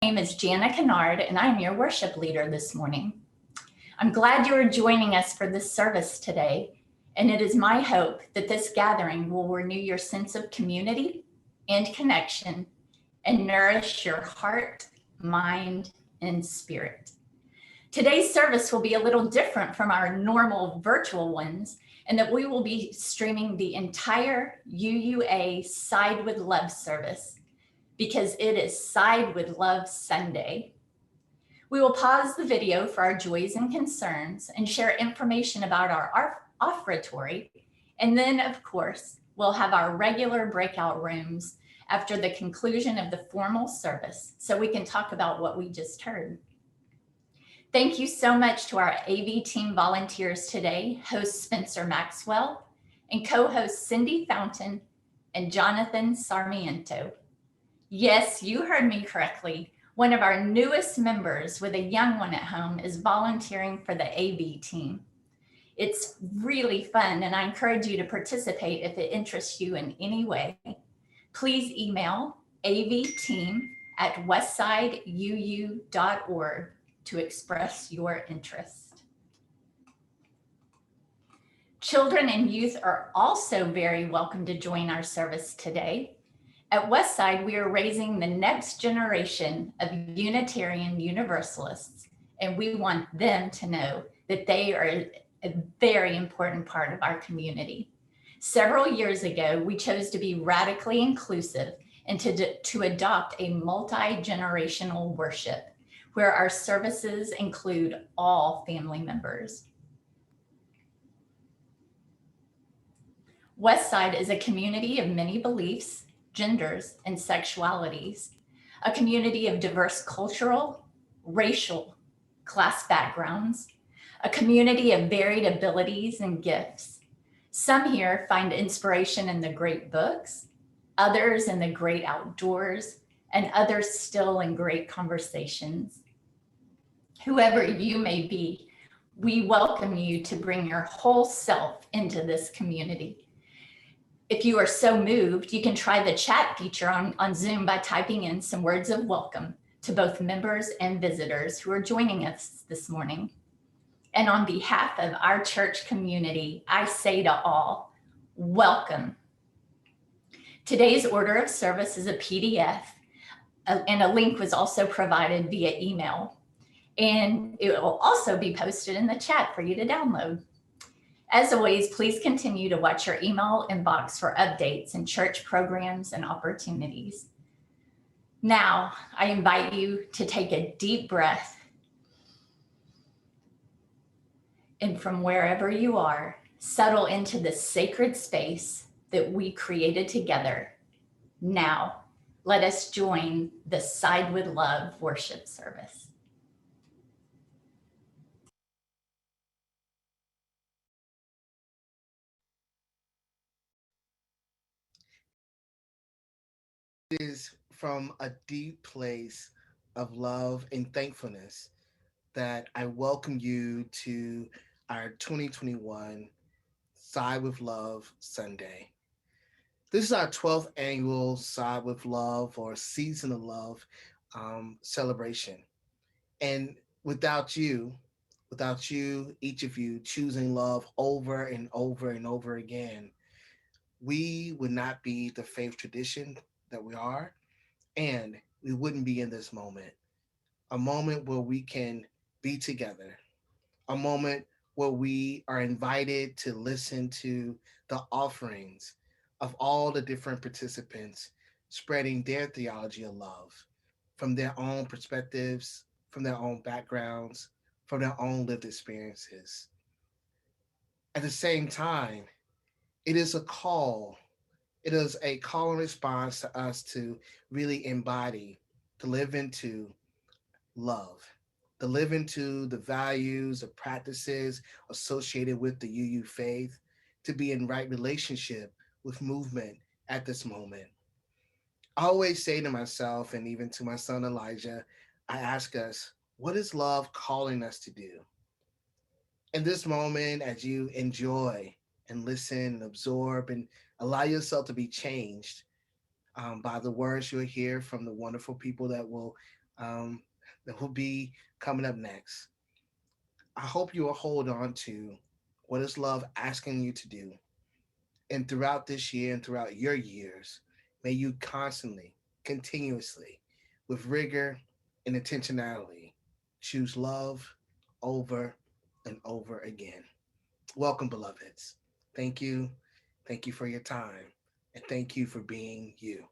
name is Jana Kennard, and I'm your worship leader this morning. I'm glad you are joining us for this service today, and it is my hope that this gathering will renew your sense of community and connection and nourish your heart, mind, and spirit. Today's service will be a little different from our normal virtual ones, and that we will be streaming the entire UUA Side with Love service because it is Side with Love Sunday. We will pause the video for our joys and concerns and share information about our offertory. And then, of course, we'll have our regular breakout rooms after the conclusion of the formal service so we can talk about what we just heard. Thank you so much to our AV team volunteers today, host Spencer Maxwell and co-host Cindy Fountain and Jonathan Sarmiento. Yes, you heard me correctly. One of our newest members with a young one at home is volunteering for the AV team. It's really fun, and I encourage you to participate if it interests you in any way. Please email avteam@westsideuu.org to express your interest. Children and youth are also very welcome to join our service today. At Westside, we are raising the next generation of Unitarian Universalists, and we want them to know that they are a very important part of our community. Several years ago, we chose to be radically inclusive and to adopt a multi-generational worship where our services include all family members. Westside is a community of many beliefs, genders, and sexualities, a community of diverse cultural, racial, class backgrounds, a community of varied abilities and gifts. Some here find inspiration in the great books, others in the great outdoors, and others still in great conversations. Whoever you may be, we welcome you to bring your whole self into this community. If you are so moved, you can try the chat feature on Zoom by typing in some words of welcome to both members and visitors who are joining us this morning. And on behalf of our church community, I say to all, welcome. Today's order of service is a PDF, and a link was also provided via email. And it will also be posted in the chat for you to download. As always, please continue to watch your email inbox for updates and church programs and opportunities. Now, I invite you to take a deep breath, and from wherever you are, settle into the sacred space that we created together. Now, let us join the Side with Love worship service. It is from a deep place of love and thankfulness that I welcome you to our 2021 Side with Love Sunday. This is our 12th annual Side with Love or Season of Love celebration. And without you, without you, each of you choosing love over and over and over again, we would not be the faith tradition that we are, and we wouldn't be in this moment. A moment where we can be together, a moment where we are invited to listen to the offerings of all the different participants spreading their theology of love from their own perspectives, from their own backgrounds, from their own lived experiences. At the same time, it is a call. It is a call and response to us to really embody, to live into love, to live into the values, the practices associated with the UU faith, to be in right relationship with movement at this moment. I always say to myself and even to my son Elijah, I ask us, what is love calling us to do? In this moment, as you enjoy and listen and absorb and allow yourself to be changed by the words you'll hear from the wonderful people that will um, that will be coming up next. I hope you will hold on to what is love asking you to do. And throughout this year and throughout your years, may you constantly, continuously, with rigor and intentionality, choose love over and over again. Welcome, beloveds. Thank you. Thank you for your time. And thank you for being you.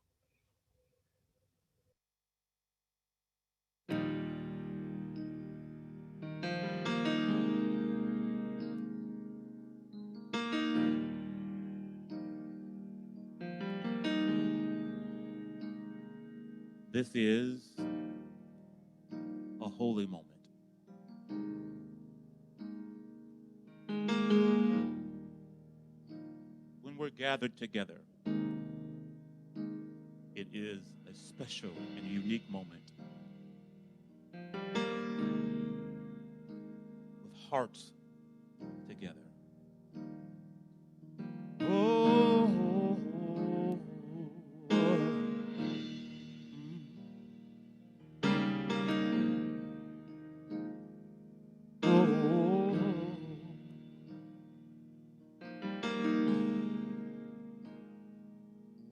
This is a holy moment. When we're gathered together, it is a special and unique moment with hearts together. Oh,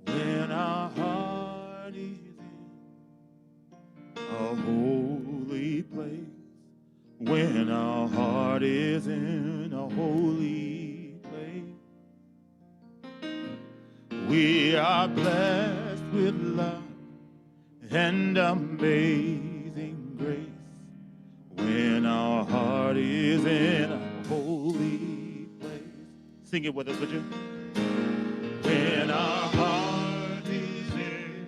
when our heart is in a holy place, when our heart is in a holy place, we are blessed with love and amazing grace. When our heart is in a holy place. Sing it with us, would you? When our heart is in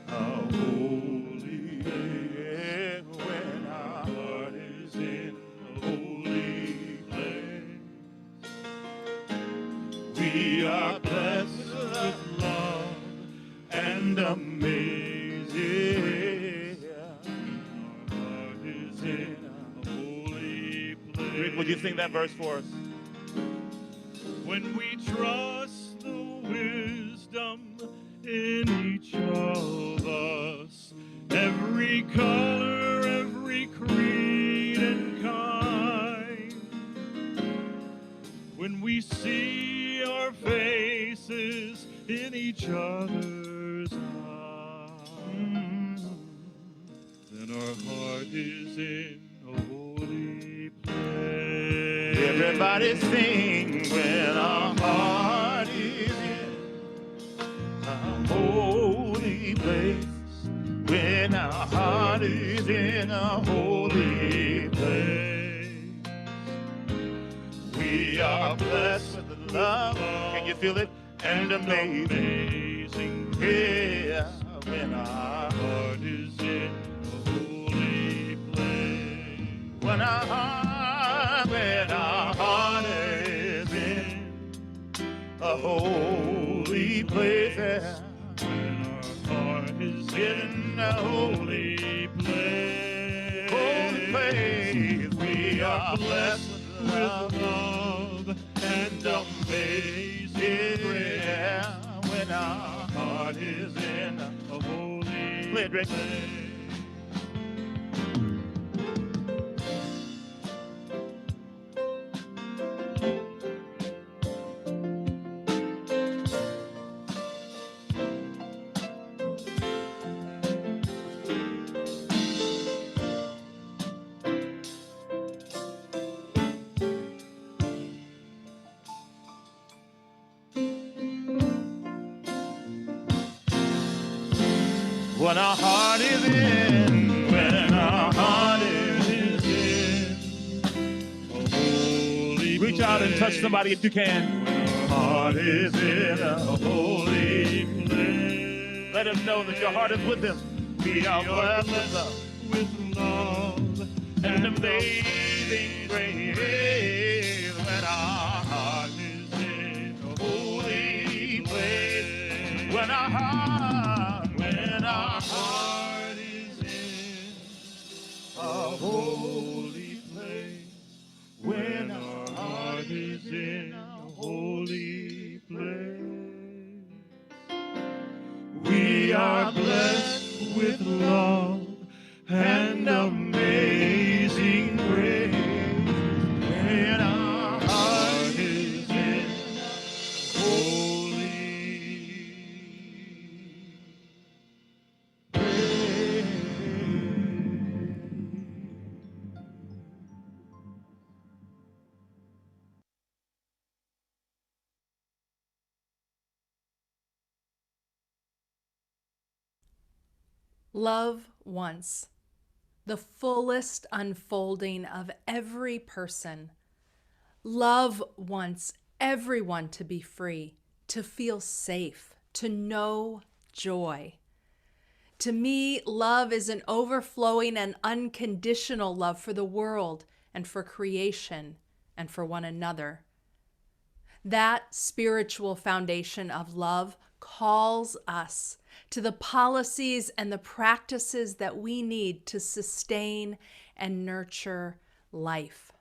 a holy place. When our heart is in a holy place. We are blessed with love and amazing. Our heart is in a holy place. Rick, would you sing that verse for us? When we trust the wisdom in each of us, every color, every creed and kind. When we see our faces in each other's eyes, then our heart is in a holy place. Everybody sing when our heart is in a holy place. When our heart is in a holy place. We are blessed with love. Can you feel it? And amazing. Yeah, when our heart is in a holy place. When our heart is in a holy place. When our heart is in a holy place. Holy place. We are blessed with love and amazing grace. yeah, when our Heart is in a holy place. When our heart is in, when our heart is in, a holy reach out and touch somebody if you can. When our heart is in a holy place. Let him know that your heart is with him. We are blessed with love and amazing grace. When our heart is in a holy place. When our heart is in a holy place. When our heart is in a holy place. We are blessed with love Love once, the fullest unfolding of every person. Love wants everyone to be free, to feel safe, to know joy. To me, love is an overflowing and unconditional love for the world and for creation and for one another. That spiritual foundation of love calls us to the policies and the practices that we need to sustain and nurture life,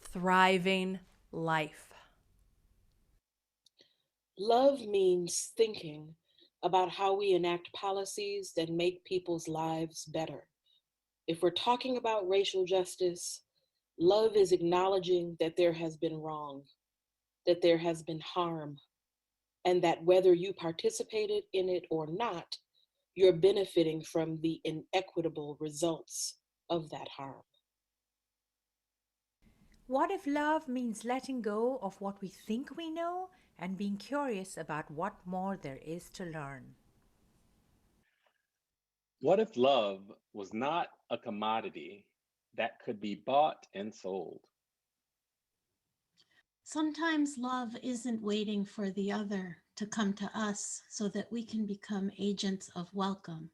thriving life. Love means thinking about how we enact policies that make people's lives better. If we're talking about racial justice, love is acknowledging that there has been wrong, that there has been harm, and that whether you participated in it or not, you're benefiting from the inequitable results of that harm. What if love means letting go of what we think we know and being curious about what more there is to learn? What if love was not a commodity that could be bought and sold? Sometimes love isn't waiting for the other to come to us so that we can become agents of welcome,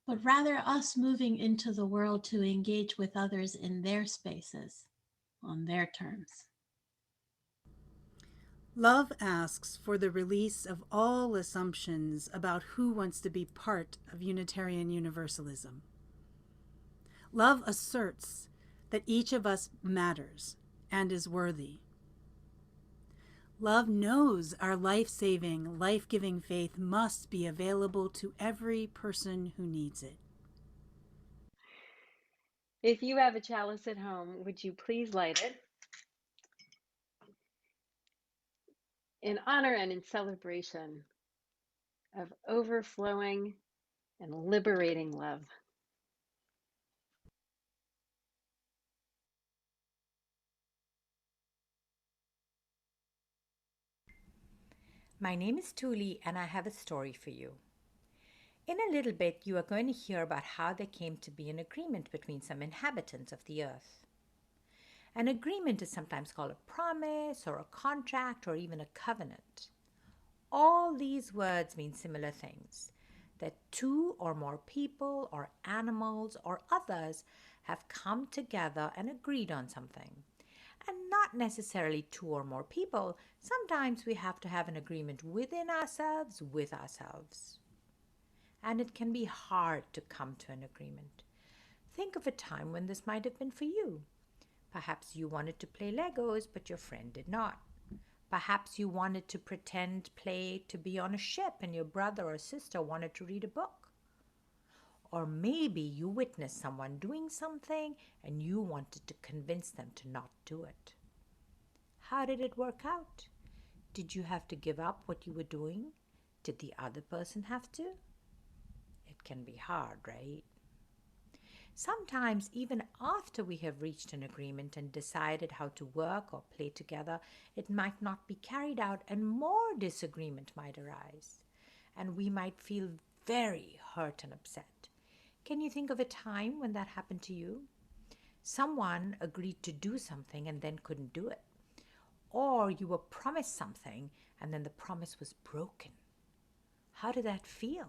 but rather us moving into the world to engage with others in their spaces, on their terms. Love asks for the release of all assumptions about who wants to be part of Unitarian Universalism. Love asserts that each of us matters and is worthy. Love knows our life-saving, life-giving faith must be available to every person who needs it. If you have a chalice at home, would you please light it in honor and in celebration of overflowing and liberating love? My name is Tuli, and I have a story for you. In a little bit, you are going to hear about how there came to be an agreement between some inhabitants of the earth. An agreement is sometimes called a promise or a contract or even a covenant. All these words mean similar things, that two or more people or animals or others have come together and agreed on something. And not necessarily two or more people. Sometimes we have to have an agreement within ourselves, with ourselves. And it can be hard to come to an agreement. Think of a time when this might have been for you. Perhaps you wanted to play Legos, but your friend did not. Perhaps you wanted to pretend play to be on a ship and your brother or sister wanted to read a book. Or maybe you witnessed someone doing something and you wanted to convince them to not do it. How did it work out? Did you have to give up what you were doing? Did the other person have to? It can be hard, right? Sometimes, even after we have reached an agreement and decided how to work or play together, it might not be carried out and more disagreement might arise. And we might feel very hurt and upset. Can you think of a time when that happened to you? Someone agreed to do something and then couldn't do it. Or you were promised something and then the promise was broken. How did that feel?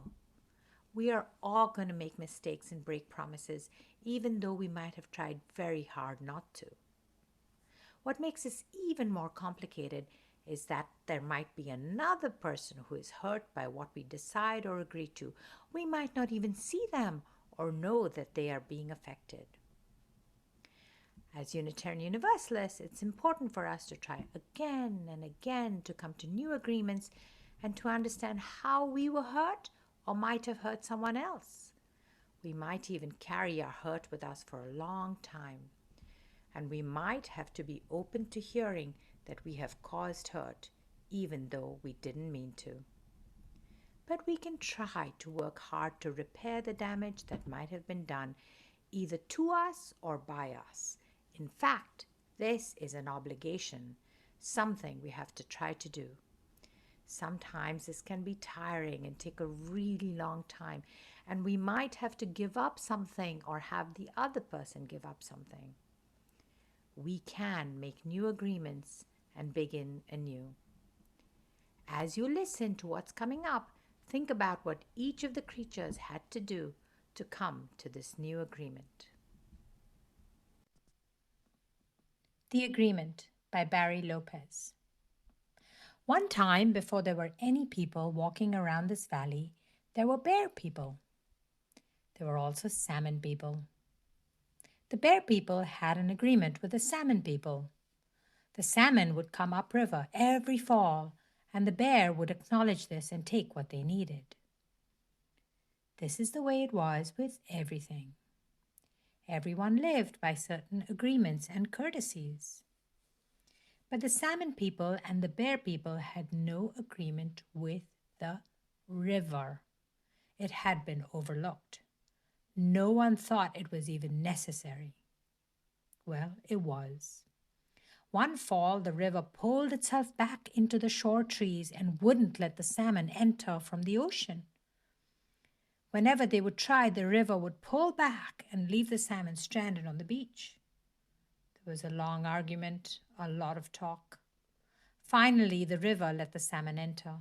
We are all going to make mistakes and break promises, even though we might have tried very hard not to. What makes this even more complicated is that there might be another person who is hurt by what we decide or agree to. We might not even see them or know that they are being affected. As Unitarian Universalists, it's important for us to try again and again to come to new agreements and to understand how we were hurt or might have hurt someone else. We might even carry our hurt with us for a long time. And we might have to be open to hearing that we have caused hurt, even though we didn't mean to. But we can try to work hard to repair the damage that might have been done, either to us or by us. In fact, this is an obligation, something we have to try to do. Sometimes this can be tiring and take a really long time, and we might have to give up something or have the other person give up something. We can make new agreements and begin anew. As you listen to what's coming up, think about what each of the creatures had to do to come to this new agreement. The Agreement by Barry Lopez. One time, before there were any people walking around this valley, there were bear people. There were also salmon people. The bear people had an agreement with the salmon people. The salmon would come upriver every fall, and the bear would acknowledge this and take what they needed. This is the way it was with everything. Everyone lived by certain agreements and courtesies. But the salmon people and the bear people had no agreement with the river. It had been overlooked. No one thought it was even necessary. Well, it was. One fall, the river pulled itself back into the shore trees and wouldn't let the salmon enter from the ocean. Whenever they would try, the river would pull back and leave the salmon stranded on the beach. There was a long argument, a lot of talk. Finally, the river let the salmon enter.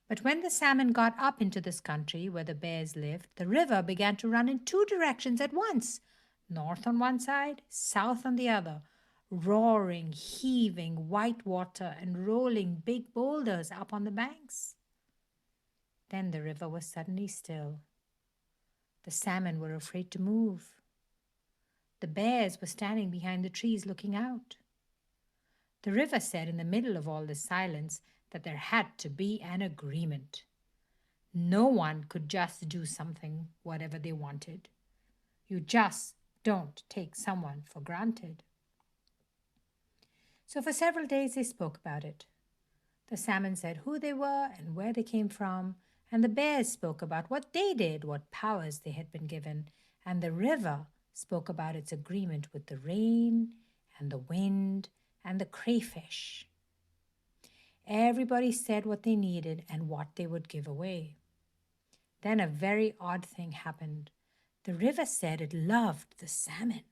But when the salmon got up into this country where the bears lived, the river began to run in two directions at once, north on one side, south on the other, roaring, heaving white water and rolling big boulders up on the banks. Then the river was suddenly still. The salmon were afraid to move. The bears were standing behind the trees looking out. The river said in the middle of all this silence that there had to be an agreement. No one could just do something whatever they wanted. You just don't take someone for granted. So for several days they spoke about it. The salmon said who they were and where they came from, and the bears spoke about what they did, what powers they had been given, and the river spoke about its agreement with the rain and the wind and the crayfish. Everybody said what they needed and what they would give away. Then a very odd thing happened. The river said it loved the salmon.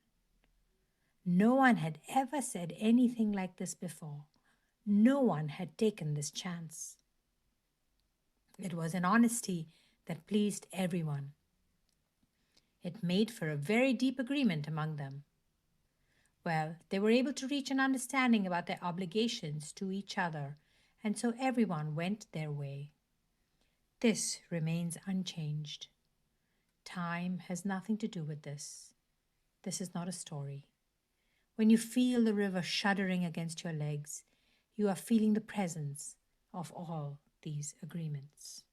No one had ever said anything like this before. No one had taken this chance. It was an honesty that pleased everyone. It made for a very deep agreement among them. Well, they were able to reach an understanding about their obligations to each other, and so everyone went their way. This remains unchanged. Time has nothing to do with this. This is not a story. When you feel the river shuddering against your legs, you are feeling the presence of all these agreements.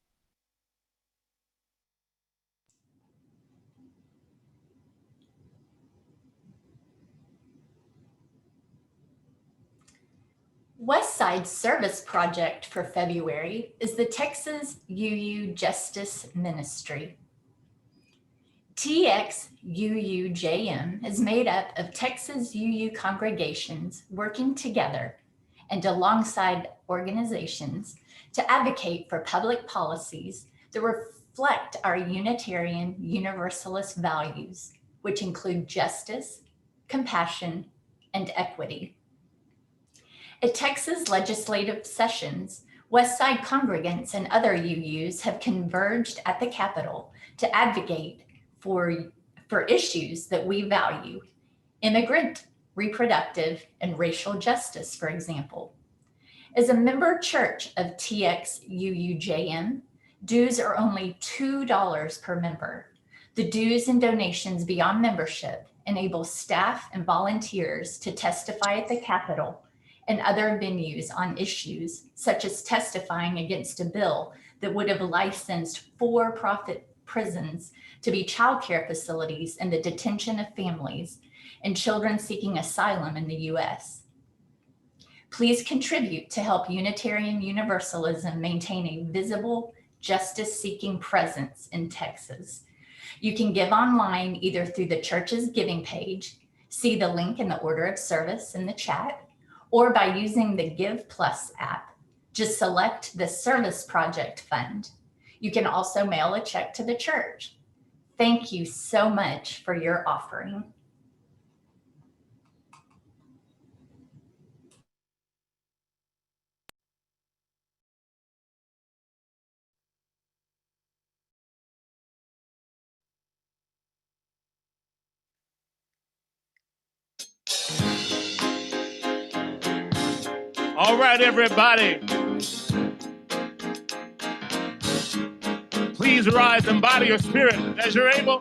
Westside's service project for February is the Texas UU Justice Ministry. TXUUJM is made up of Texas UU congregations working together and alongside organizations to advocate for public policies that reflect our Unitarian Universalist values, which include justice, compassion, and equity. At Texas legislative sessions, Westside congregants and other UUs have converged at the Capitol to advocate for issues that we value: immigrant, reproductive, and racial justice, for example. As a member church of TXUUJM, dues are only $2 per member. The dues and donations beyond membership enable staff and volunteers to testify at the Capitol and other venues on issues such as testifying against a bill that would have licensed for-profit prisons to be childcare facilities in the detention of families and children seeking asylum in the US. Please contribute to help Unitarian Universalism maintain a visible, justice-seeking presence in Texas. You can give online either through the church's giving page, see the link in the order of service in the chat, or by using the Give Plus app. Just select the Service Project Fund. You can also mail a check to the church. Thank you so much for your offering. All right, everybody. Please rise and bow to your spirit as you're able.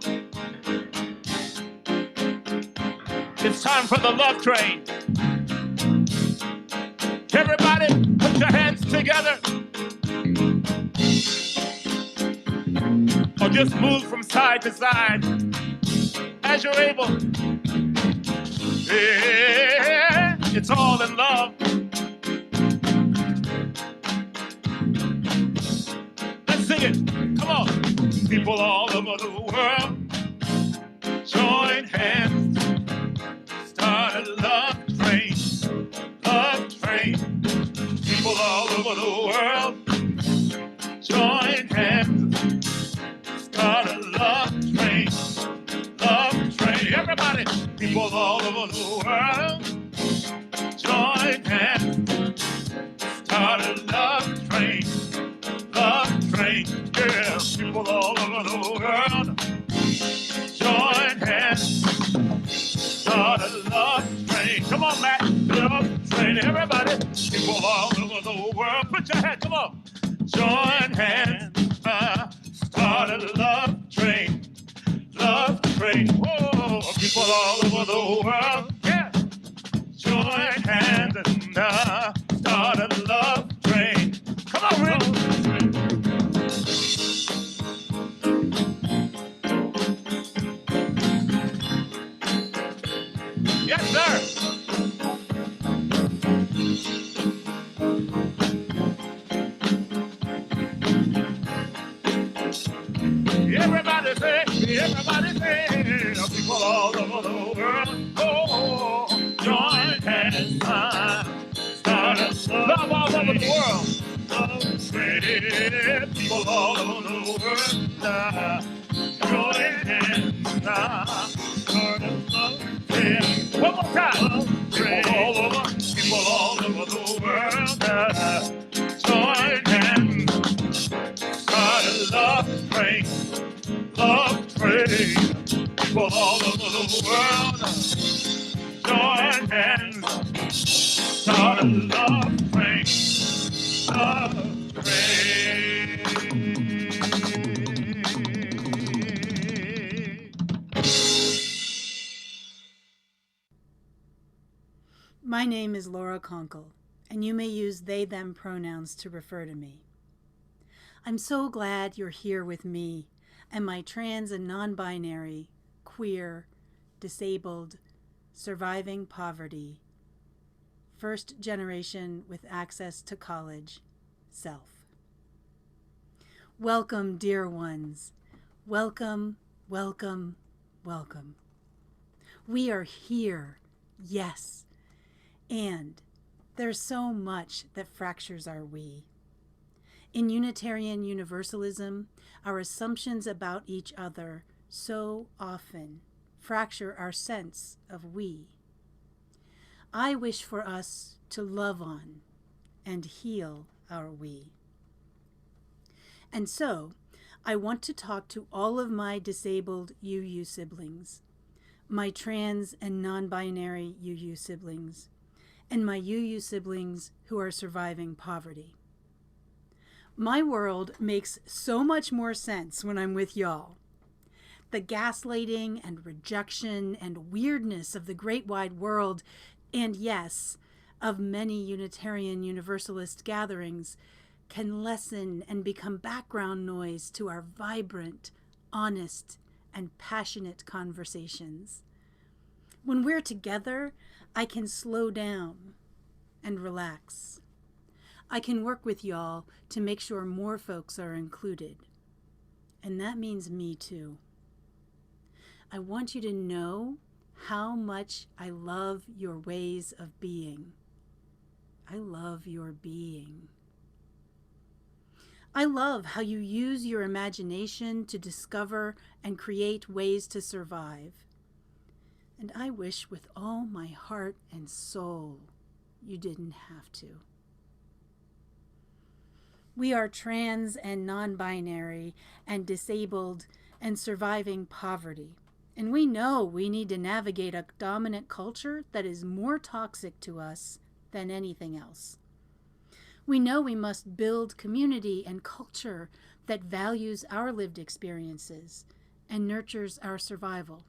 It's time for the love train. Everybody, put your hands together. Or just move from side to side as you're able. Yeah, it's all in love. Let's sing it. Come on. People all over the world, join hands. Start a love train. Love train. People all over the world, join hands. Start a love train. Love train. Everybody. People all over the world, join hands. Start a love train. Love train. Yeah. People all over the world, join hands. Start a love train. Come on, Matt. Love train. Everybody. People all over the world. Put your hands. Come on. Join hands. Start a love train. Love train. Whoa. People all over the world. Yeah. Join hands and start a love train. Come on, Rick. Yes, sir. Everybody say, people all over the world, oh, join hands, start a love all over the world. People all over the world, join hands, start a love. One more time. People all over the world, join hands, start a love train. Love train. People all over the world, join hands, start a love train. Love train. My name is Laura Conkle, and you may use they, them pronouns to refer to me. I'm so glad you're here with me and my trans and non-binary, queer, disabled, surviving poverty, first generation with access to college, self. Welcome, dear ones. Welcome, welcome, welcome. We are here, yes. And there's so much that fractures our we. In Unitarian Universalism, our assumptions about each other so often fracture our sense of we. I wish for us to love on and heal our we. And so, I want to talk to all of my disabled UU siblings, my trans and non-binary UU siblings, and my UU siblings who are surviving poverty. My world makes so much more sense when I'm with y'all. The gaslighting and rejection and weirdness of the great wide world, and yes, of many Unitarian Universalist gatherings, can lessen and become background noise to our vibrant, honest, and passionate conversations. When we're together, I can slow down and relax. I can work with y'all to make sure more folks are included. And that means me too. I want you to know how much I love your ways of being. I love your being. I love how you use your imagination to discover and create ways to survive. And I wish with all my heart and soul you didn't have to. We are trans and non-binary and disabled and surviving poverty. And we know we need to navigate a dominant culture that is more toxic to us than anything else. We know we must build community and culture that values our lived experiences and nurtures our survival.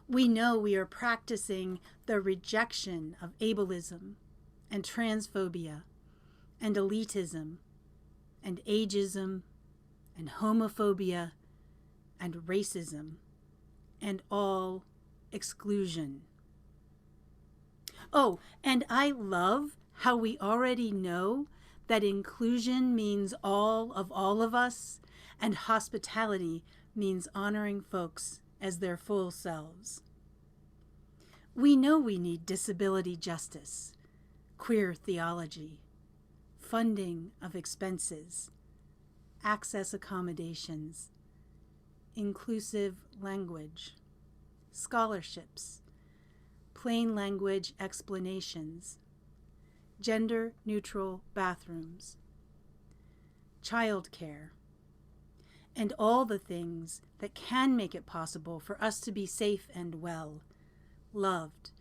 We know we are practicing the rejection of ableism and transphobia and elitism and ageism and homophobia and racism and all exclusion. Oh, and I love how we already know that inclusion means all of us, and hospitality means honoring folks as their full selves. We know we need disability justice, queer theology, funding of expenses, access accommodations, inclusive language, scholarships, plain language explanations, gender-neutral bathrooms, childcare, and all the things that can make it possible for us to be safe and well, loved,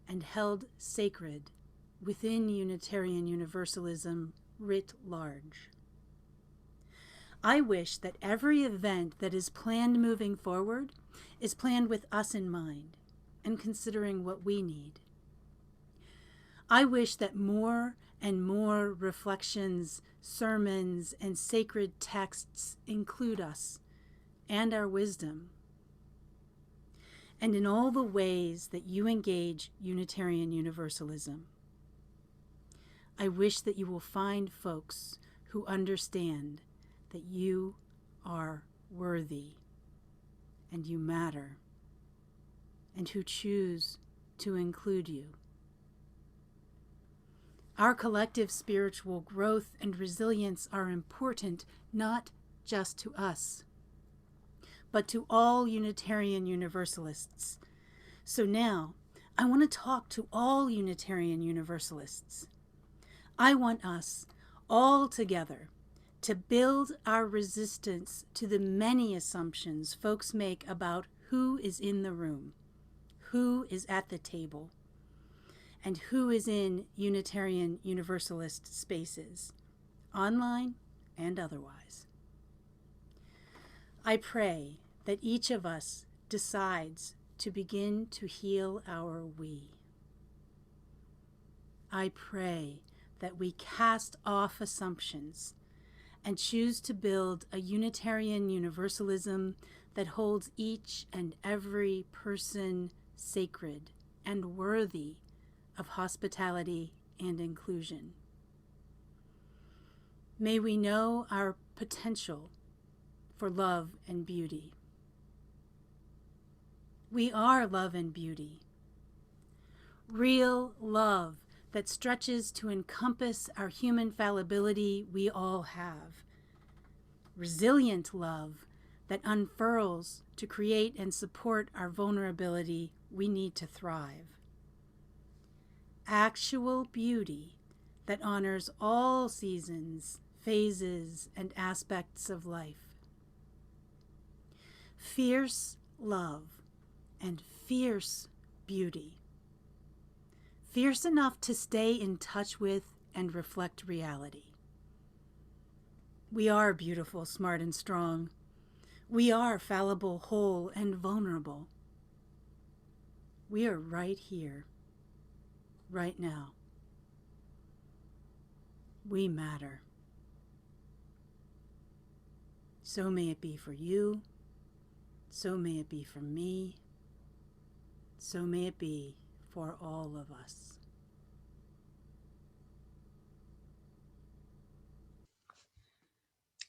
and held sacred within Unitarian Universalism writ large. I wish that every event that is planned moving forward is planned with us in mind and considering what we need. I wish that more and more reflections, sermons, and sacred texts include us and our wisdom, and in all the ways that you engage Unitarian Universalism. I wish that you will find folks who understand that you are worthy and you matter, and who choose to include you. Our collective spiritual growth and resilience are important not just to us, but to all Unitarian Universalists. So now, I want to talk to all Unitarian Universalists. I want us all together to build our resistance to the many assumptions folks make about who is in the room, who is at the table, and who is in Unitarian Universalist spaces, online and otherwise. I pray that each of us decides to begin to heal our we. I pray that we cast off assumptions and choose to build a Unitarian Universalism that holds each and every person sacred and worthy of hospitality and inclusion. May we know our potential for love and beauty. We are love and beauty. Real love that stretches to encompass our human fallibility we all have. Resilient love that unfurls to create and support our vulnerability we need to thrive. Actual beauty that honors all seasons, phases, and aspects of life. Fierce love and fierce beauty. Fierce enough to stay in touch with and reflect reality. We are beautiful, smart, and strong. We are fallible, whole, and vulnerable. We are right here, right now. We matter. So may it be for you. So may it be for me. So may it be for all of us.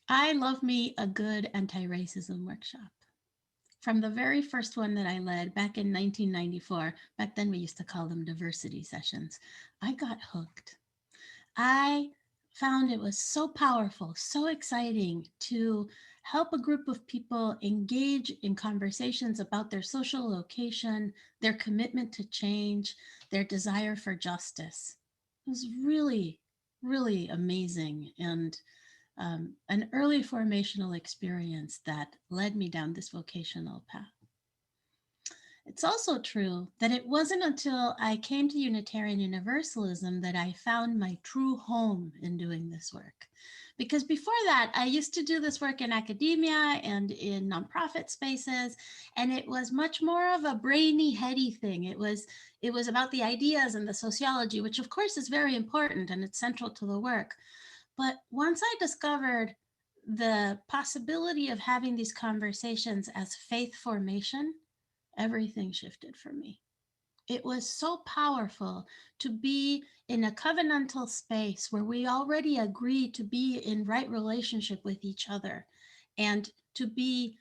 I love me a good anti-racism workshop. From the very first one that I led back in 1994, back then we used to call them diversity sessions, I got hooked. I found it was so powerful, so exciting to help a group of people engage in conversations about their social location, their commitment to change, their desire for justice. It was really, really amazing, and an early formational experience that led me down this vocational path. It's also true that it wasn't until I came to Unitarian Universalism that I found my true home in doing this work. Because before that, I used to do this work in academia and in nonprofit spaces, and it was much more of a brainy, heady thing. It was about the ideas and the sociology, which of course is very important and it's central to the work. But once I discovered the possibility of having these conversations as faith formation, everything shifted for me. It was so powerful to be in a covenantal space where we already agreed to be in right relationship with each other and to be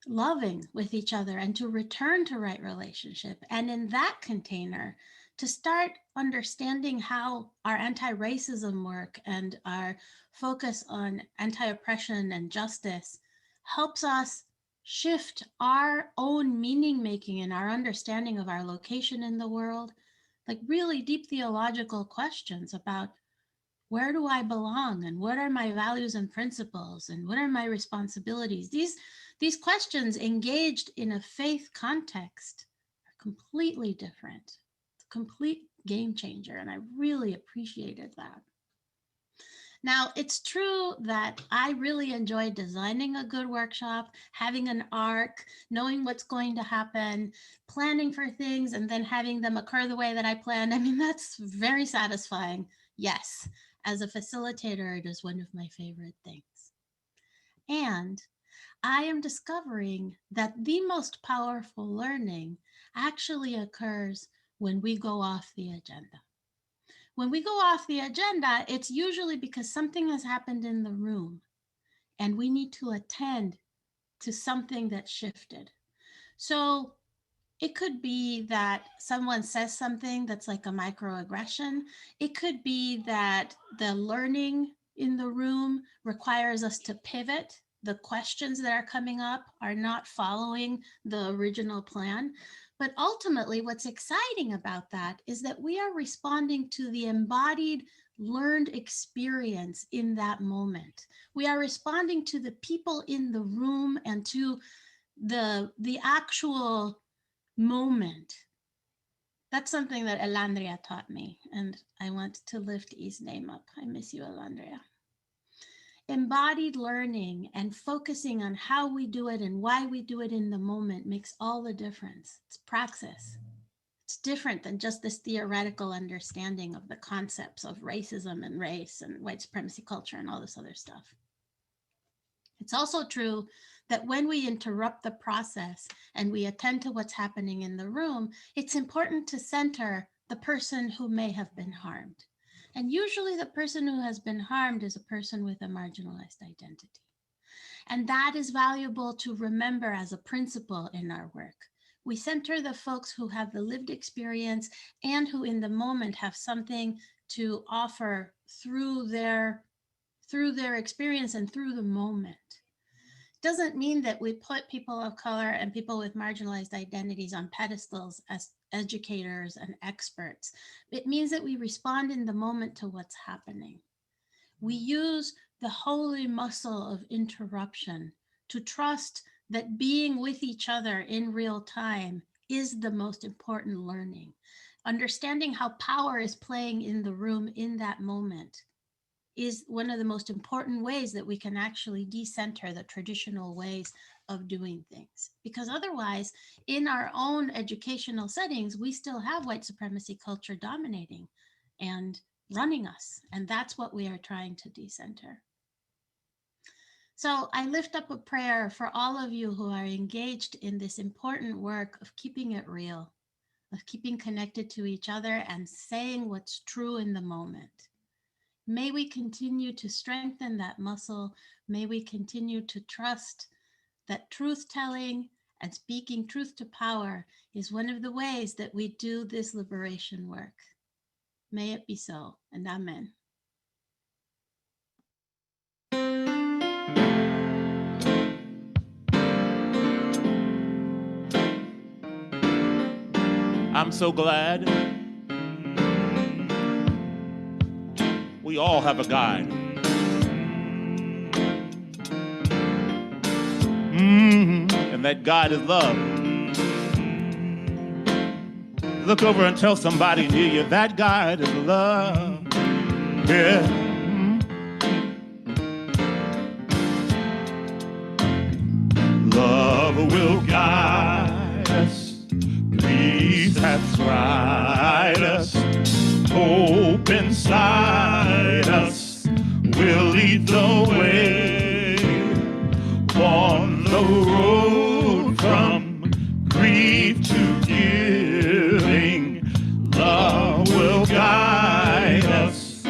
loving with each other and to return to right relationship. And in that container, to start understanding how our anti-racism work and our focus on anti-oppression and justice helps us shift our own meaning making and our understanding of our location in the world, like really deep theological questions about where do I belong and what are my values and principles and what are my responsibilities. These questions engaged in a faith context are completely different. It's a complete game changer, and I really appreciated that. Now, it's true that I really enjoy designing a good workshop, having an arc, knowing what's going to happen, planning for things, and then having them occur the way that I planned. I mean, that's very satisfying. Yes, as a facilitator, it is one of my favorite things. And I am discovering that the most powerful learning actually occurs when we go off the agenda. When we go off the agenda, it's usually because something has happened in the room and we need to attend to something that shifted. So it could be that someone says something that's like a microaggression. It could be that the learning in the room requires us to pivot. The questions that are coming up are not following the original plan. But ultimately, what's exciting about that is that we are responding to the embodied learned experience in that moment. We are responding to the people in the room and to the actual moment. That's something that Elandria taught me, and I want to lift E's name up. I miss you, Elandria. Embodied learning and focusing on how we do it and why we do it in the moment makes all the difference. It's praxis. It's different than just this theoretical understanding of the concepts of racism and race and white supremacy culture and all this other stuff. It's also true that when we interrupt the process and we attend to what's happening in the room, it's important to center the person who may have been harmed. And usually the person who has been harmed is a person with a marginalized identity. And that is valuable to remember as a principle in our work. We center the folks who have the lived experience and who in the moment have something to offer through their experience and through the moment. Doesn't mean that we put people of color and people with marginalized identities on pedestals as educators and experts. It means that we respond in the moment to what's happening. We use the holy muscle of interruption to trust that being with each other in real time is the most important learning. Understanding how power is playing in the room in that moment is one of the most important ways that we can actually decenter the traditional ways of doing things. Because otherwise, in our own educational settings, we still have white supremacy culture dominating and running us. And that's what we are trying to decenter. So I lift up a prayer for all of you who are engaged in this important work of keeping it real, of keeping connected to each other and saying what's true in the moment. May we continue to strengthen that muscle. May we continue to trust that truth-telling and speaking truth to power is one of the ways that we do this liberation work. May it be so, and amen. I'm so glad we all have a guide. And that guide is love. Look over and tell somebody near you, that guide is love. Yeah. Love will guide us. Peace hath tried us. Hope inside us will lead the way on the road from grief to giving. Love will guide us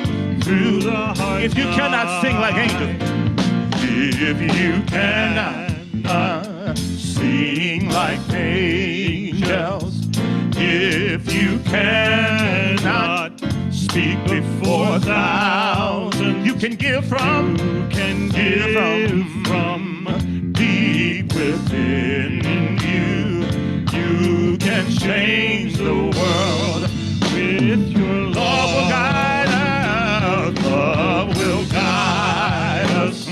through the hard. If you cannot sing like angels, if you cannot sing like angels, if you cannot speak before thousands, you can give from, from deep within you. You can change the world with your love. Love will guide us. Love will guide us.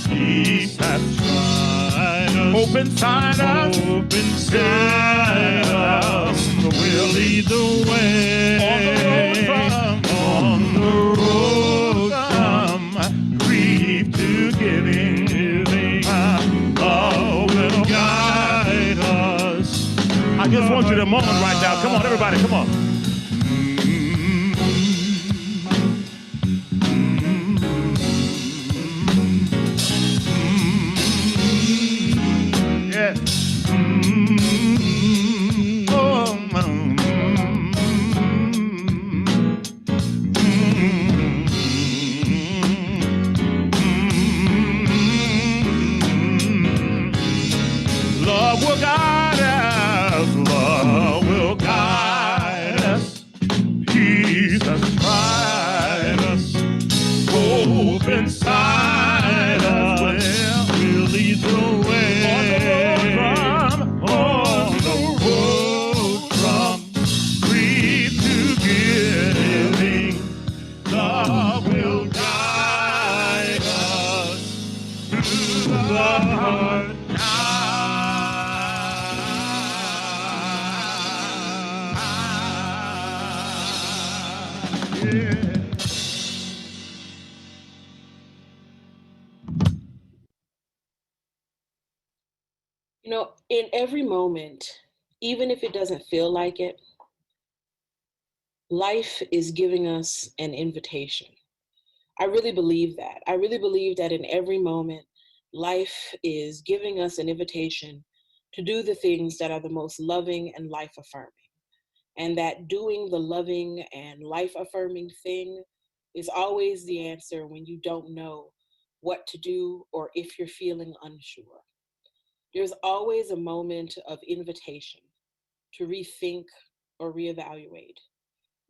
Peace hath tried us. Hope inside us. Hope inside us. We'll lead the way. On the road from grief to giving. Love will guide us. I just want you to moment right now. Come on, everybody, come on. Yeah. Love will guide us. Love will guide us. Jesus tried us. Hope inside us. Well, we'll lead the way. On the road from grief to giving. Love will guide us through the hard. You know, in every moment, even if it doesn't feel like it, life is giving us an invitation. I really believe that. I really believe that in every moment, life is giving us an invitation to do the things that are the most loving and life affirming. And that doing the loving and life affirming thing is always the answer when you don't know what to do or if you're feeling unsure. There's always a moment of invitation to rethink or reevaluate.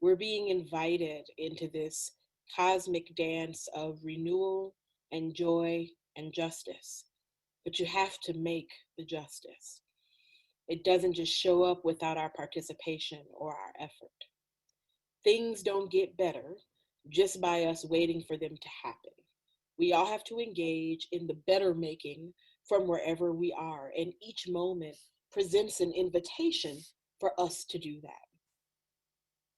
We're being invited into this cosmic dance of renewal and joy and justice, but you have to make the justice. It doesn't just show up without our participation or our effort. Things don't get better just by us waiting for them to happen. We all have to engage in the better making from wherever we are, and each moment presents an invitation for us to do that.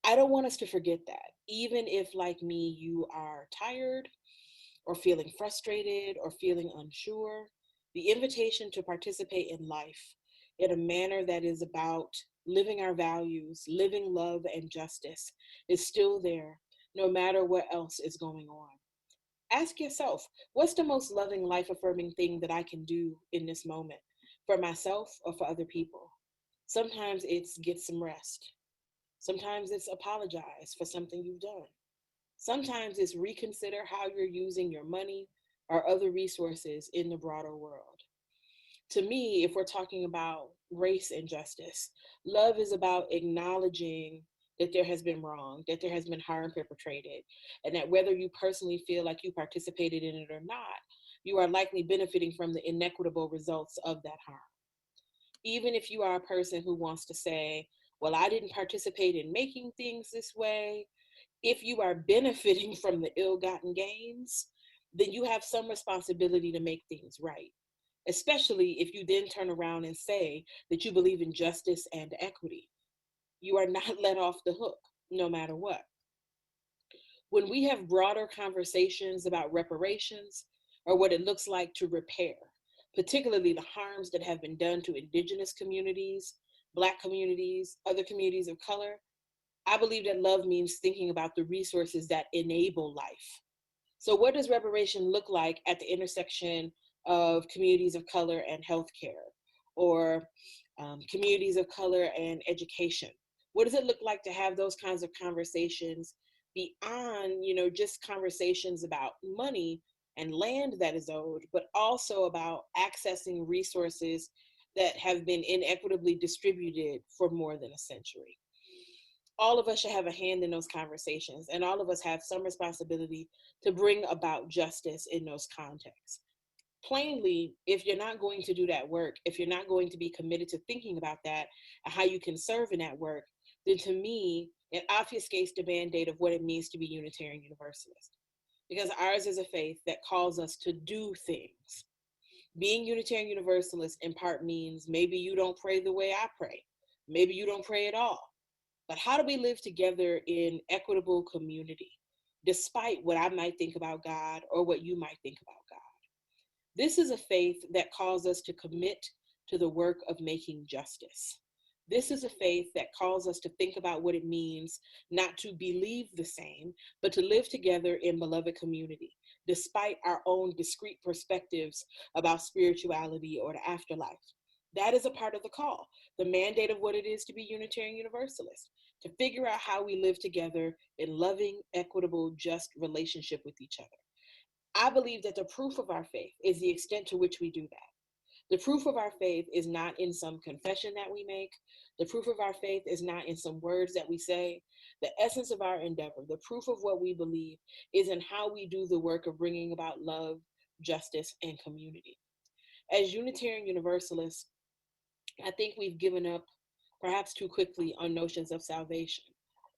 I don't want us to forget that, even if, like me, you are tired or feeling frustrated or feeling unsure, the invitation to participate in life in a manner that is about living our values, living love and justice is still there, no matter what else is going on. Ask yourself, what's the most loving, life-affirming thing that I can do in this moment for myself or for other people? Sometimes it's get some rest. Sometimes it's apologize for something you've done. Sometimes it's reconsider how you're using your money or other resources in the broader world. To me, if we're talking about race and justice, love is about acknowledging that there has been wrong, that there has been harm perpetrated, and that whether you personally feel like you participated in it or not, you are likely benefiting from the inequitable results of that harm. Even if you are a person who wants to say, well, I didn't participate in making things this way. If you are benefiting from the ill-gotten gains, then you have some responsibility to make things right, especially if you then turn around and say that you believe in justice and equity. You are not let off the hook, no matter what. When we have broader conversations about reparations or what it looks like to repair, particularly the harms that have been done to Indigenous communities, Black communities, other communities of color, I believe that love means thinking about the resources that enable life. So, what does reparation look like at the intersection of communities of color and healthcare, or communities of color and education? What does it look like to have those kinds of conversations beyond, just conversations about money and land that is owed, but also about accessing resources that have been inequitably distributed for more than a century? All of us should have a hand in those conversations, and all of us have some responsibility to bring about justice in those contexts. Plainly, if you're not going to do that work, if you're not going to be committed to thinking about that and how you can serve in that work, then to me, it obfuscates the mandate of what it means to be Unitarian Universalist. Because ours is a faith that calls us to do things. Being Unitarian Universalist in part means maybe you don't pray the way I pray. Maybe you don't pray at all. But how do we live together in equitable community, despite what I might think about God or what you might think about God? This is a faith that calls us to commit to the work of making justice. This is a faith that calls us to think about what it means not to believe the same, but to live together in beloved community, despite our own discrete perspectives about spirituality or the afterlife. That is a part of the call, the mandate of what it is to be Unitarian Universalist, to figure out how we live together in loving, equitable, just relationship with each other. I believe that the proof of our faith is the extent to which we do that. The proof of our faith is not in some confession that we make. The proof of our faith is not in some words that we say. The essence of our endeavor, the proof of what we believe, is in how we do the work of bringing about love, justice, and community. As Unitarian Universalists, I think we've given up perhaps too quickly on notions of salvation.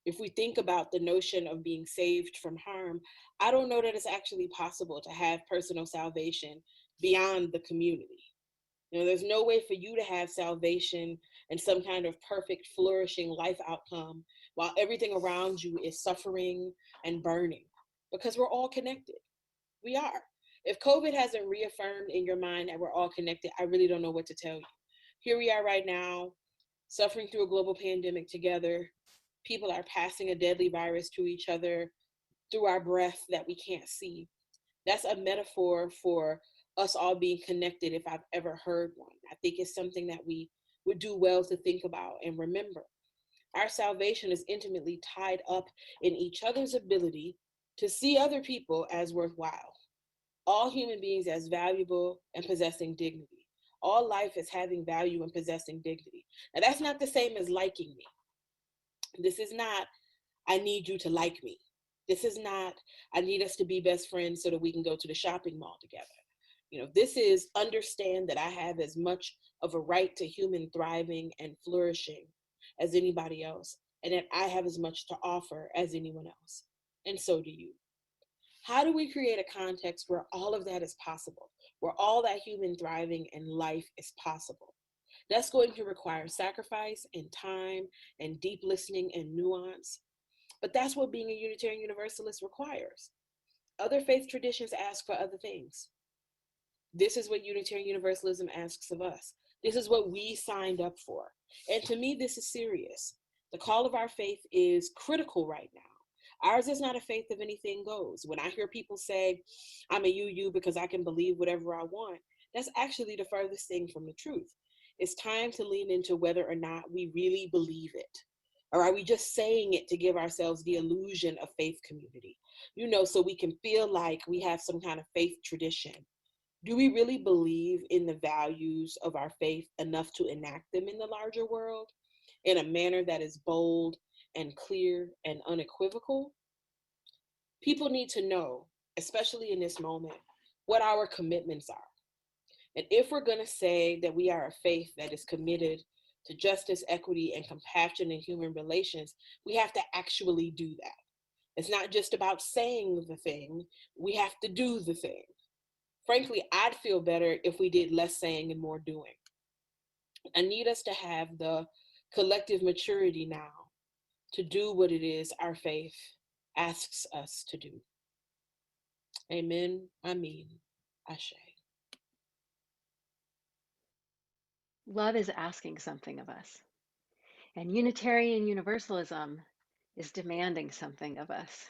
If we think about the notion of being saved from harm, I don't know that it's actually possible to have personal salvation beyond the community. There's no way for you to have salvation and some kind of perfect, flourishing life outcome while everything around you is suffering and burning, because we're all connected. We are. If COVID hasn't reaffirmed in your mind that we're all connected, I really don't know what to tell you. Here we are right now, suffering through a global pandemic together. People are passing a deadly virus to each other through our breath that we can't see. That's a metaphor for us all being connected if I've ever heard one. I think it's something that we would do well to think about and remember. Our salvation is intimately tied up in each other's ability to see other people as worthwhile, all human beings as valuable and possessing dignity, all life as having value and possessing dignity. Now, that's not the same as liking me. This is not, I need you to like me. This is not, I need us to be best friends so that we can go to the shopping mall together. This is understand that I have as much of a right to human thriving and flourishing as anybody else, and that I have as much to offer as anyone else. And so do you. How do we create a context where all of that is possible, where all that human thriving and life is possible? That's going to require sacrifice and time and deep listening and nuance. But that's what being a Unitarian Universalist requires. Other faith traditions ask for other things. This is what Unitarian Universalism asks of us. This is what we signed up for. And to me, this is serious. The call of our faith is critical right now. Ours is not a faith of anything goes. When I hear people say, I'm a UU because I can believe whatever I want, that's actually the furthest thing from the truth. It's time to lean into whether or not we really believe it. Or are we just saying it to give ourselves the illusion of faith community? So we can feel like we have some kind of faith tradition. Do we really believe in the values of our faith enough to enact them in the larger world in a manner that is bold and clear and unequivocal? People need to know, especially in this moment, what our commitments are. And if we're going to say that we are a faith that is committed to justice, equity, and compassion in human relations, we have to actually do that. It's not just about saying the thing, we have to do the thing. Frankly, I'd feel better if we did less saying and more doing. I need us to have the collective maturity now to do what it is our faith asks us to do. Amen. Amen. Ashe. Love is asking something of us, and Unitarian Universalism is demanding something of us.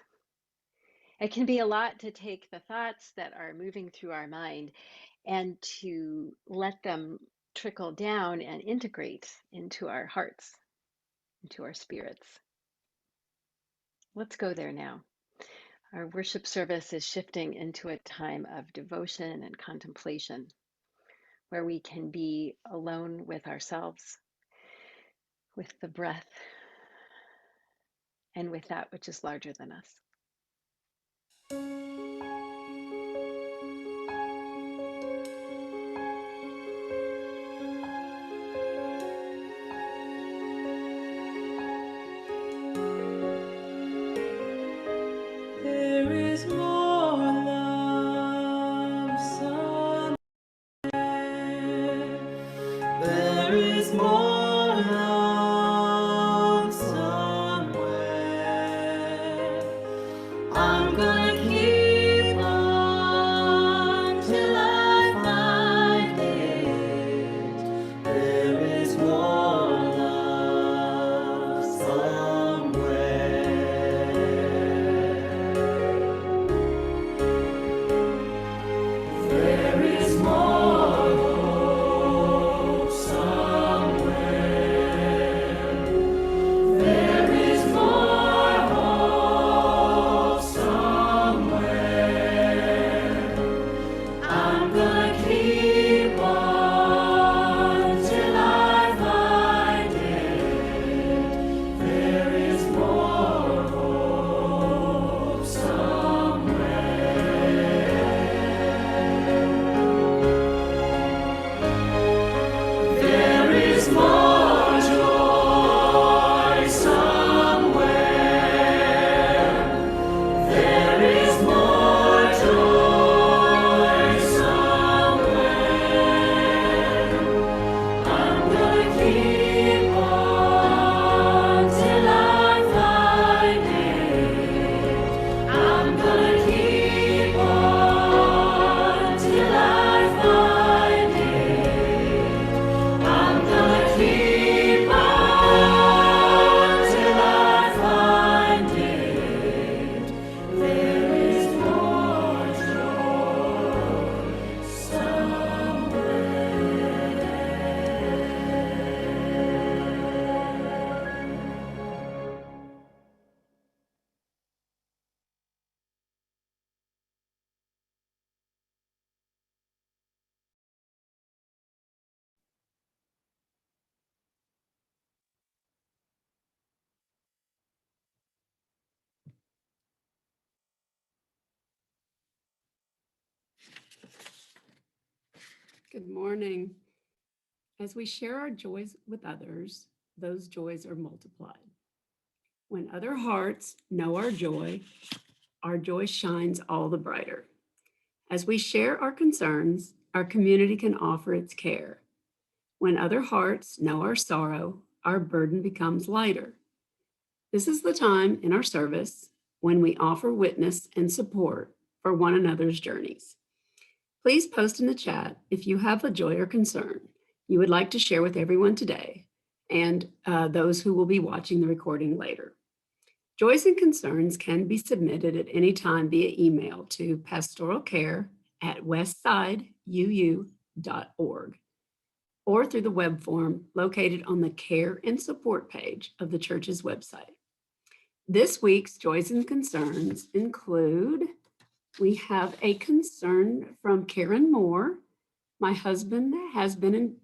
It can be a lot to take the thoughts that are moving through our mind and to let them trickle down and integrate into our hearts, into our spirits. Let's go there now. Our worship service is shifting into a time of devotion and contemplation, where we can be alone with ourselves, with the breath, and with that which is larger than us. There is more love somewhere. There is more love somewhere. I'm gonna keep on till I find it. There is more love somewhere. There is more hope somewhere. There is more hope somewhere. I'm gonna keep on till I find it. There is more hope somewhere. There is more joy somewhere. There is more joy somewhere. I'm gonna keep on till I find it. I'm gonna keep on till I find it. I'm gonna keep on till I find it. There is more joy somewhere. Good morning. As we share our joys with others, those joys are multiplied. When other hearts know our joy shines all the brighter. As we share our concerns, our community can offer its care. When other hearts know our sorrow, our burden becomes lighter. This is the time in our service when we offer witness and support for one another's journeys. Please post in the chat if you have a joy or concern you would like to share with everyone today and those who will be watching the recording later. Joys and concerns can be submitted at any time via email to pastoralcare@westsideuu.org or through the web form located on the Care and Support page of the church's website. This week's joys and concerns include, we have a concern from Karen Moore. My husband has an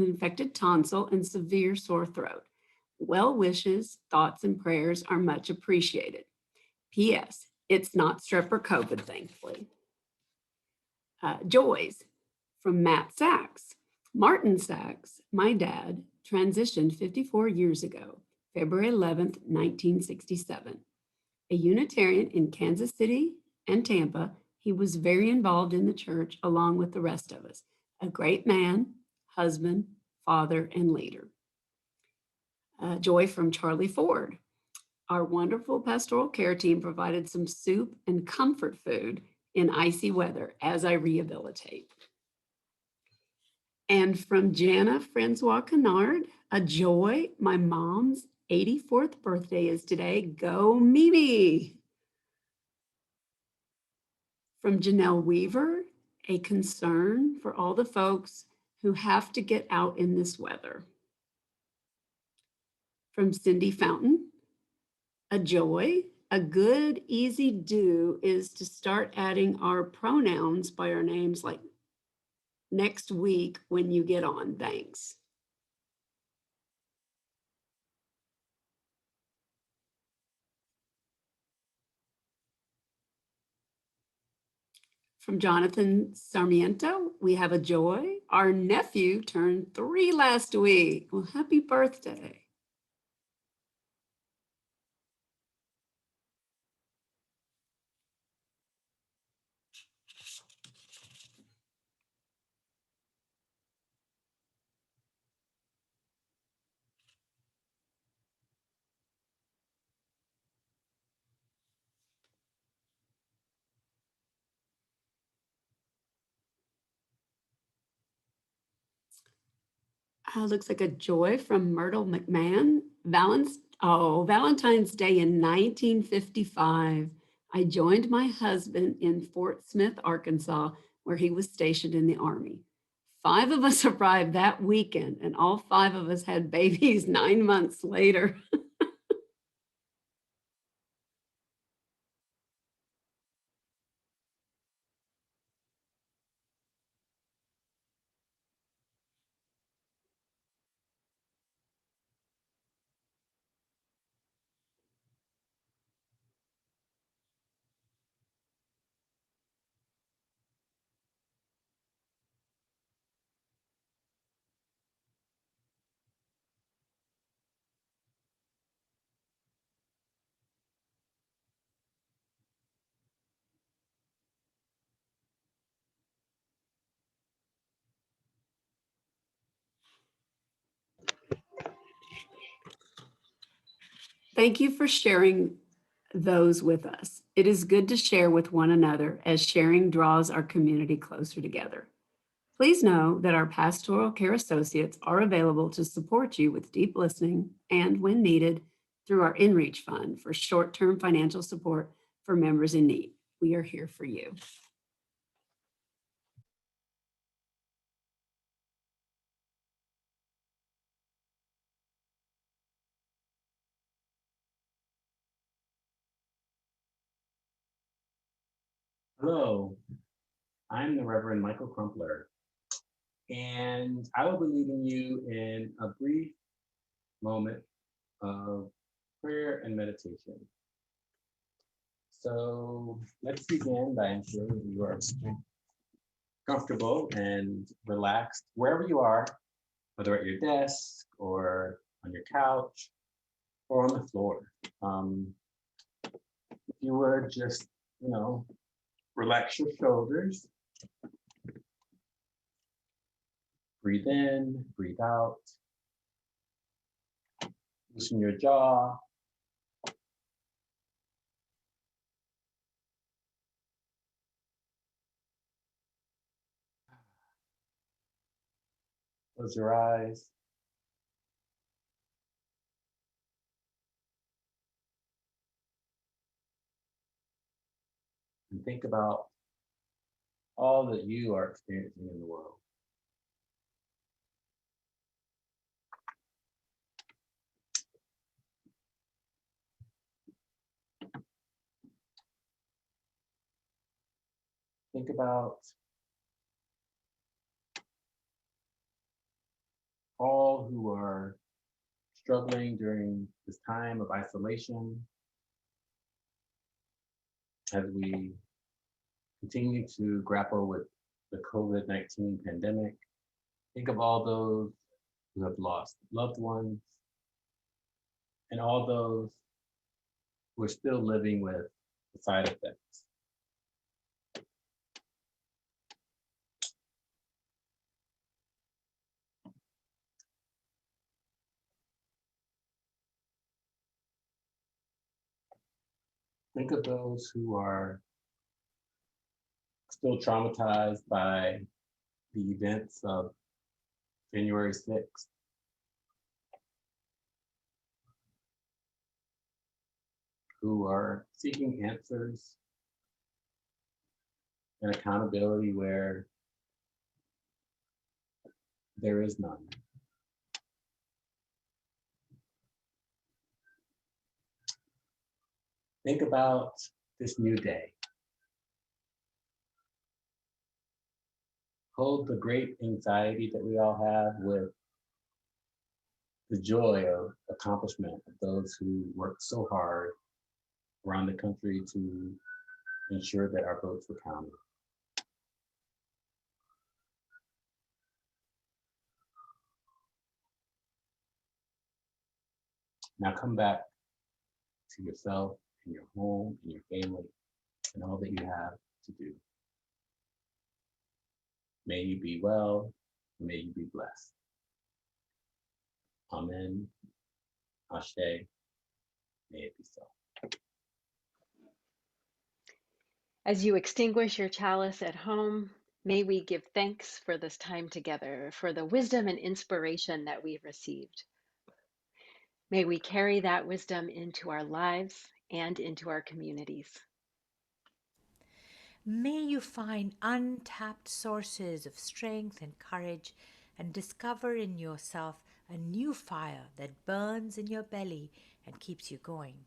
infected tonsil and severe sore throat. Well wishes, thoughts, and prayers are much appreciated. P.S. It's not strep or COVID, thankfully. Joys from Matt Sachs. Martin Sachs, my dad, transitioned 54 years ago, February 11th, 1967. A Unitarian in Kansas City and Tampa, he was very involved in the church along with the rest of us. A great man, husband, father, and leader. Joy from Charlie Ford. Our wonderful pastoral care team provided some soup and comfort food in icy weather as I rehabilitate. And from Jana Francois Kennard, a joy, my mom's 84th birthday is today. Go Mimi. From Janelle Weaver, a concern for all the folks who have to get out in this weather. From Cindy Fountain, a joy, a good, easy do is to start adding our pronouns by our names like next week when you get on, thanks. From Jonathan Sarmiento, we have a joy. Our nephew turned 3 last week. Well, happy birthday. Looks like a joy from Myrtle McMahon. Valentine's Day in 1955. I joined my husband in Fort Smith, Arkansas, where he was stationed in the Army. 5 of us arrived that weekend, and all 5 of us had babies 9 months later. Thank you for sharing those with us. It is good to share with one another as sharing draws our community closer together. Please know that our pastoral care associates are available to support you with deep listening and, when needed, through our InReach Fund for short-term financial support for members in need. We are here for you. Hello, I'm the Reverend Michael Crumpler, and I will be leading you in a brief moment of prayer and meditation. So let's begin by ensuring that you are comfortable and relaxed wherever you are, whether at your desk or on your couch or on the floor. If you would just, relax your shoulders. Breathe in, breathe out. Loosen your jaw. Close your eyes. And think about all that you are experiencing in the world. Think about all who are struggling during this time of isolation as we continue to grapple with the COVID-19 pandemic. Think of all those who have lost loved ones, and all those who are still living with the side effects. Think of those who are still traumatized by the events of January 6th. Who are seeking answers and accountability where there is none. Think about this new day. Hold the great anxiety that we all have with the joy of accomplishment of those who worked so hard around the country to ensure that our votes were counted. Now come back to yourself and your home and your family and all that you have to do. May you be well, may you be blessed. Amen. Ashe. May it be so. As you extinguish your chalice at home, may we give thanks for this time together, for the wisdom and inspiration that we've received. May we carry that wisdom into our lives and into our communities. May you find untapped sources of strength and courage and discover in yourself a new fire that burns in your belly and keeps you going.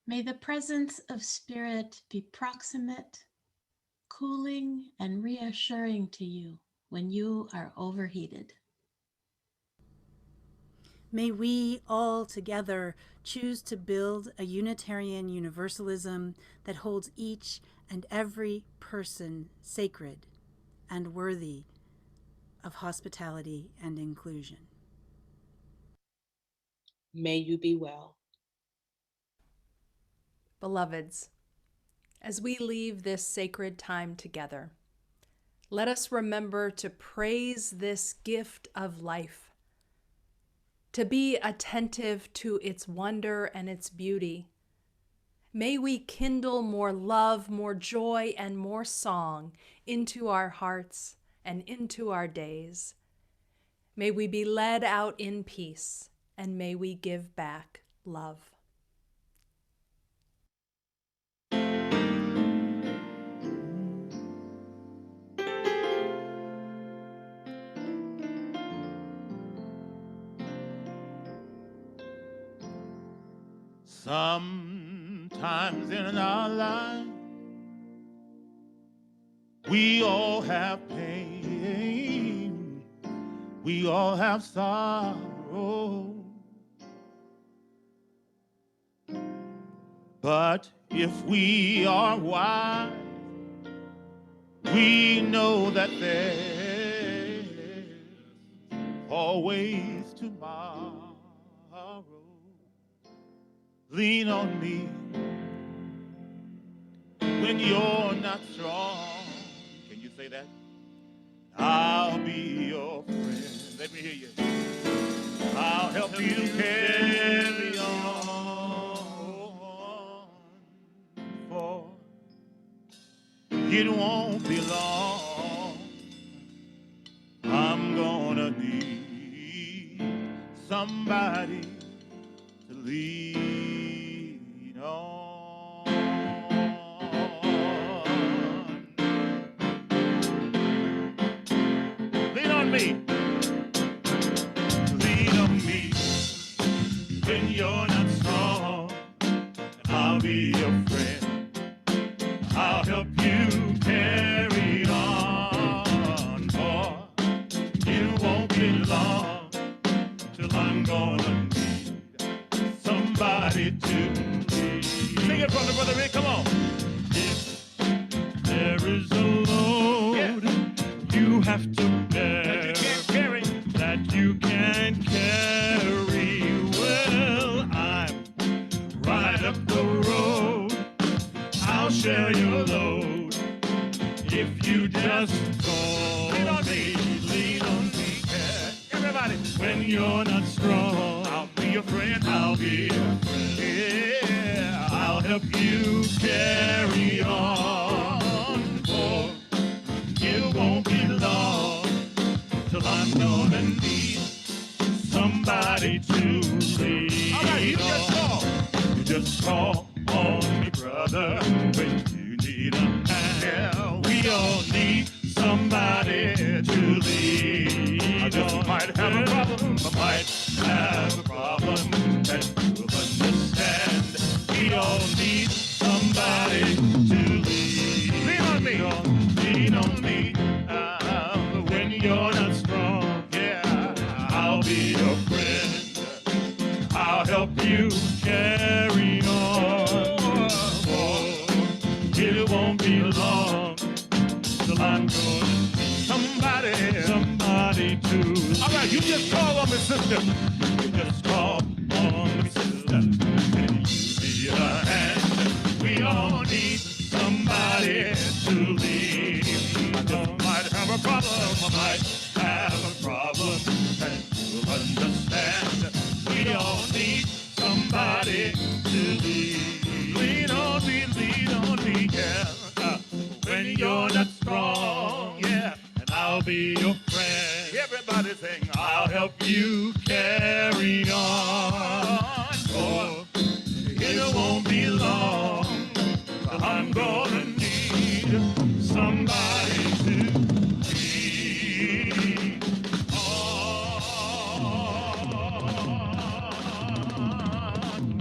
May the presence of spirit be proximate, cooling, and reassuring to you when you are overheated. May we all together choose to build a Unitarian Universalism that holds each and every person sacred and worthy of hospitality and inclusion. May you be well. Beloveds, as we leave this sacred time together, let us remember to praise this gift of life, to be attentive to its wonder and its beauty. May we kindle more love, more joy, and more song into our hearts and into our days. May we be led out in peace, and may we give back love. Sometimes in our life, we all have pain, we all have sorrow. But if we are wise, we know that there's always tomorrow. Lean on me when you're not strong. Can you say that? I'll be your friend. Let me hear you. I'll help you carry on, for it won't be long. I'm gonna need somebody to lean on. Lean on me. Lean on me when you're not strong. I'll be your friend. I'll help you carry on. For it won't be long till I'm gonna need somebody to lead. Sing it from the Brother Rick, come on. If there is a load you have to bear, that you can carry. Well, I'm right up the road. I'll share your load if you just call me. Lean on me, yeah. Everybody, when you're not strong, I'll be your friend. I'll be your friend. Yeah, I'll help you carry on. For it won't be long till I'm gonna need somebody to lean. All right, you just call on me, brother, when you need a hand. Yeah, we all need somebody to lean. I just might have a problem, I might have a problem that you'll understand. We all need somebody to lean. Lean on me, lean on me. When you're not strong, yeah, I'll be your friend. I'll help you carry on. Oh, it won't be long till I'm gonna need somebody to. All right, you just call on me, sister. You just call on me, sister, and you be a hand. We all need somebody to lead. I just might have a problem, I might have a problem that you'll understand. We all need somebody to lead. Lean on me, yeah. When you're not strong, yeah, and I'll be your friend. Everybody sing, I'll help you carry on. Oh, it won't be long till I'm gonna need somebody to lean on.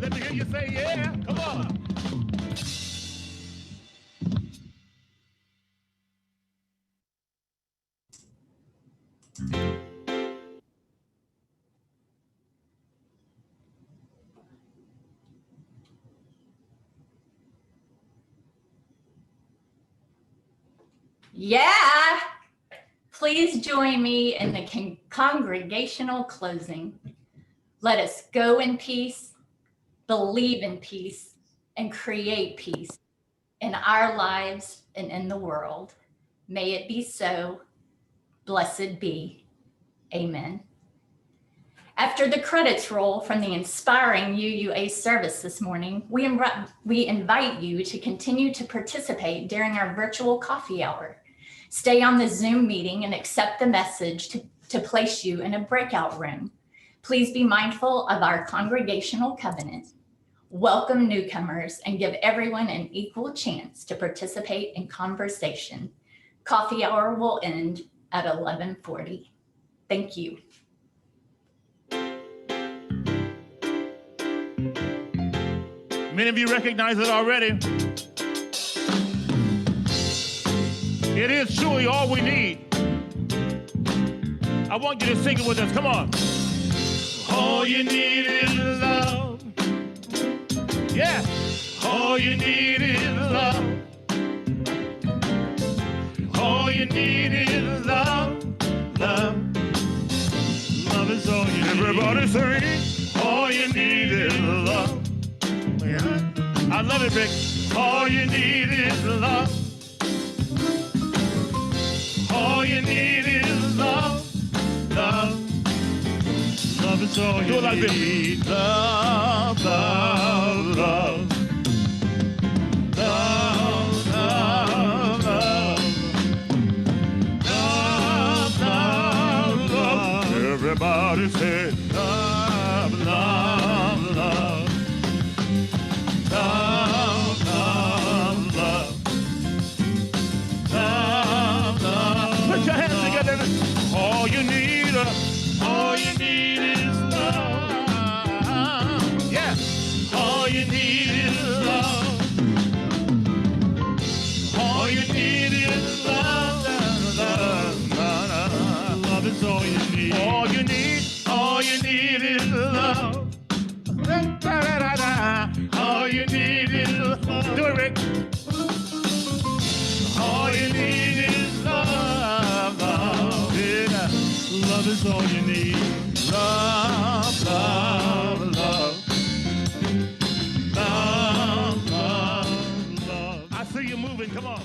Let me hear you say yeah, come on. Yeah. Please join me in the congregational closing. Let us go in peace, believe in peace, and create peace in our lives and in the world. May it be so. Blessed be. Amen. After the credits roll from the inspiring UUA service this morning, we invite you to continue to participate during our virtual coffee hour. Stay on the Zoom meeting and accept the message to place you in a breakout room. Please be mindful of our congregational covenant. Welcome newcomers and give everyone an equal chance to participate in conversation. Coffee hour will end at 11:40. Thank you. Many of you recognize it already. It is truly all we need. I want you to sing it with us. Come on. All you need is love. Yeah. All you need is love. All you need is love. Love. Love is all you need. Everybody sing. All you need is love. Yeah. I love it, Rick. All you need is love. All you need is love. Love. Love is all you need. Love, love, love. Love, love, love. Love, love, love. Everybody say love, love, love. Love, love, love. Love, love. Put your hands together. All you need is love. Yeah. All you need is love. All you need is love. Love, love, love is all you need. All you need is love. All you need Love is all you need. Love, love, love. Love, love, love. I see you moving. Come on.